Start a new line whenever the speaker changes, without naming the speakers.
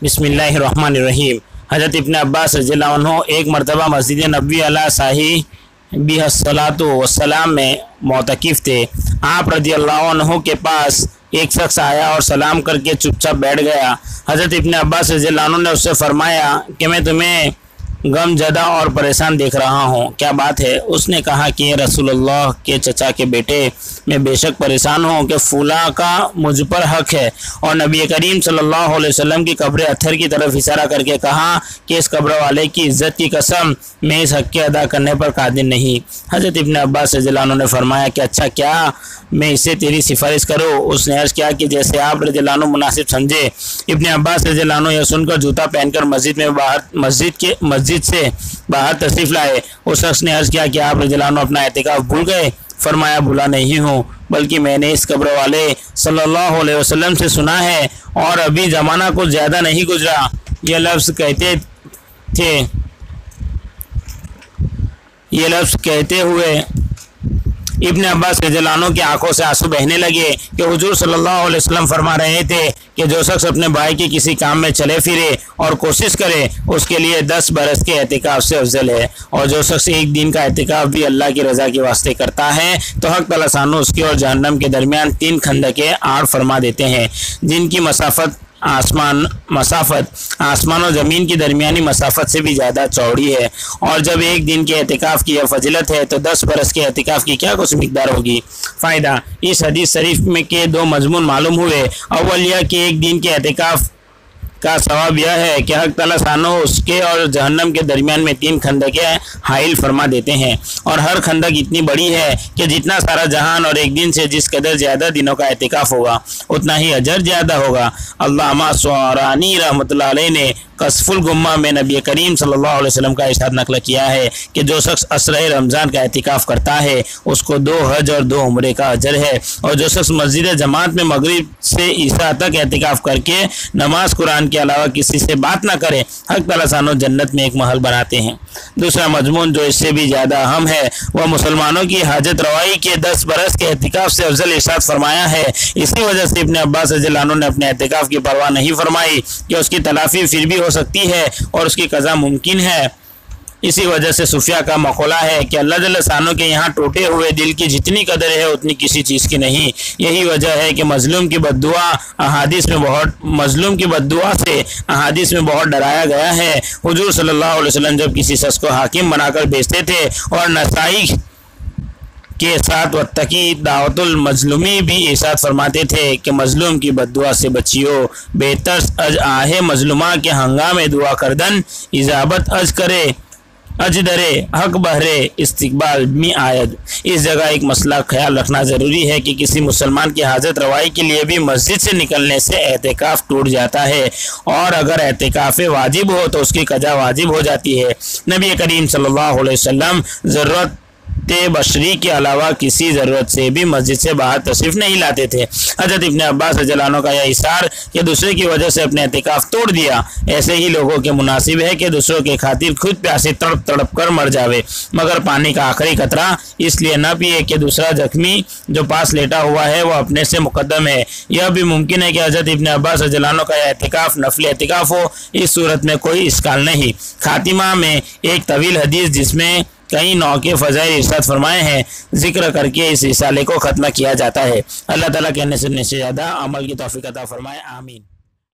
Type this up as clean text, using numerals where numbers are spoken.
बिस्मिल्लाहिर्रहमानिर्रहीम। हज़रत इब्न अब्बास रज़ियल्लाहु अन्हु एक मरतबा मस्जिद नबवी अला साहिबिहस्सलातु वस्सलाम में मोतकिफ़ थे। आप रज़ियल्लाहु अन्हु के पास एक शख्स आया और सलाम करके चुपचाप बैठ गया। हज़रत इब्न अब्बास रज़ियल्लाहु अन्हु ने उससे फरमाया कि मैं तुम्हें गमज़दा और परेशान देख रहा हूँ, क्या बात है? उसने कहा कि रसूलुल्लाह के चचा के बेटे, मैं बेशक परेशान हूँ कि फूला का मुझ पर हक है। और नबी करीम सल्लल्लाहु अलैहि वसल्लम की कब्र अत्थर की तरफ इशारा करके कहा कि इस कब्र वाले की इज़्ज़त की कसम, मैं इस हक के अदा करने पर कादिर नहीं। हज़रत इब्न अब्बास रज़ियल्लाहु अन्हु ने फरमाया कि अच्छा, क्या मैं इससे तेरी सिफारिश करूँ? उसने अर्ज़ किया कि जैसे आप रज़ियल्लाहु अन्हु मुनासिब समझे। इब्न अब्बास रज़ियल्लाहु अन्हु यह सुनकर जूता पहनकर मस्जिद से बाहर तशरीफ़ लाए। उस शख्स ने अर्ज़ किया कि आप रज़ियल्लाहु अन्हु अपना एतिकाफ़ भूल गए? फरमाया, भूला नहीं हूँ, बल्कि मैंने इस कब्र वाले सल्लल्लाहु अलैहि वसल्लम से सुना है और अभी ज़माना कुछ ज़्यादा नहीं गुजरा। ये लफ्ज़ कहते हुए इब्न अब्बास रज़ियल्लाहु अन्हु की आंखों से आंसू बहने लगे कि हुजूर सल्लल्लाहु अलैहि वसल्लम फरमा रहे थे कि जो शख्स अपने भाई के किसी काम में चले फिरे और कोशिश करे, उसके लिए 10 बरस के एतिकाफ से अफजल है। और जो शख्स एक दिन का एतिकाफ भी अल्लाह की रज़ा के वास्ते करता है तो हक़ तआला सानू उसके और जहन्नम के दरमियान 3 खंदकें आड़ फरमा देते हैं, जिनकी मसाफत आसमान और ज़मीन की दरमियानी मसाफत से भी ज़्यादा चौड़ी है। और जब एक दिन के एतिकाफ़ की यह फजीलत है तो 10 बरस के एतिकाफ़ की क्या कुछ मिकदार होगी। फ़ायदा, इस हदीस शरीफ में के 2 मजमून मालूम हुए। अव्वल यह कि एक दिन के एतिकाफ़ का सवाब यह है कि हक़ तआला सानो उसके और जहन्नम के दरमियान में 3 खंदकें हाइल फरमा देते हैं, और हर खंदक इतनी बड़ी है कि जितना सारा जहान और एक दिन से जिस कदर ज़्यादा दिनों का एतिकाफ़ होगा उतना ही अजर ज़्यादा होगा। अल्लामा सौरानी रहमतुल्लाह अलैह ने कस्फुल गुम्मा में नबी करीम सल्लल्लाहु अलैहि वसल्लम का इरशाद नकल किया है कि जो शख्स असरे रमज़ान का एतिकाफ़ करता है उसको 2 हज और 2 उम्रे का अजर है। और जो शख्स मस्जिद जमात में मगरिब से ईशा तक एतिकाफ़ करके नमाज कुरान के अलावा किसी से बात ना करे, हक़ तआला सानो जन्नत में एक महल बनाते हैं। दूसरा मजमून जो इससे भी ज़्यादा अहम है वह मुसलमानों की हाजत रवाई के 10 बरस के एतिकाफ़ से अफजल इरशाद फरमाया है। इसी वजह से इब्न अब्बास रज़ियल्लाहु अन्हु ने अपने एतिकाफ़ की परवाह नहीं फरमाई कि उसकी तलाफ़ी फिर भी हो सकती है और उसकी कज़ा मुमकिन है। इसी वजह से सूफिया का मक़ौला है कि अल्लाह जल्ल शानो के यहाँ टूटे हुए दिल की जितनी कदर है उतनी किसी चीज़ की नहीं। यही वजह है कि मजलूम की बद्दुआ से अहादीस में बहुत डराया गया है। हुजूर सल्लल्लाहु अलैहि वसल्लम जब किसी शख्स को हाकिम बनाकर भेजते थे और नसाई के साथ वत्तकी दावतुल मजलूमी भी इरशाद फरमाते थे कि मजलूम की बद्दुआ से बचियो, बेहतर अज आहे मजलूमा के हंगामे दुआ करदन, इजाबत अज करे अज दरे हक बहरे इस्तिकबाल मी आयद। इस जगह एक मसला ख्याल रखना ज़रूरी है कि किसी मुसलमान की हाजत रवाई के लिए भी मस्जिद से निकलने से एतिकाफ़ टूट जाता है, और अगर एतिकाफ़ वाजिब हो तो उसकी कज़ा वाजिब हो जाती है। नबी करीम सल्लल्लाहु अलैहि वसल्लम ज़रूरत बशरी के अलावा किसी ज़रूरत से भी मस्जिद से बाहर तशरीफ़ नहीं लाते थे। हज़रत इब्न अब्बास रज़ियल्लाहु अन्हु का यह इशार कि दूसरे की वजह से अपने एतिकाफ़ तोड़ दिया, ऐसे ही लोगों के मुनासिब है कि दूसरों के खातिर खुद प्यासे तड़प तड़प कर मर जावे, मगर पानी का आखिरी कतरा इसलिए न पिए कि दूसरा जख्मी जो पास लेटा हुआ है वह अपने से मुकद्दम है। यह भी मुमकिन है कि हज़रत इब्न अब्बास रज़ियल्लाहु अन्हु का यह एतिकाफ़ नफली एतिकाफ़ हो। इस सूरत में कोई इश्काल नहीं। खातिमा में एक तवील हदीस जिसमें कई नौ के फ़ज़ाइल इरशाद फरमाए हैं जिक्र करके इस रिसाले को ख़त्म किया जाता है। अल्लाह ताला कहने सुनने से ज़्यादा अमल की तौफ़ीक़ अता फरमाए। आमीन।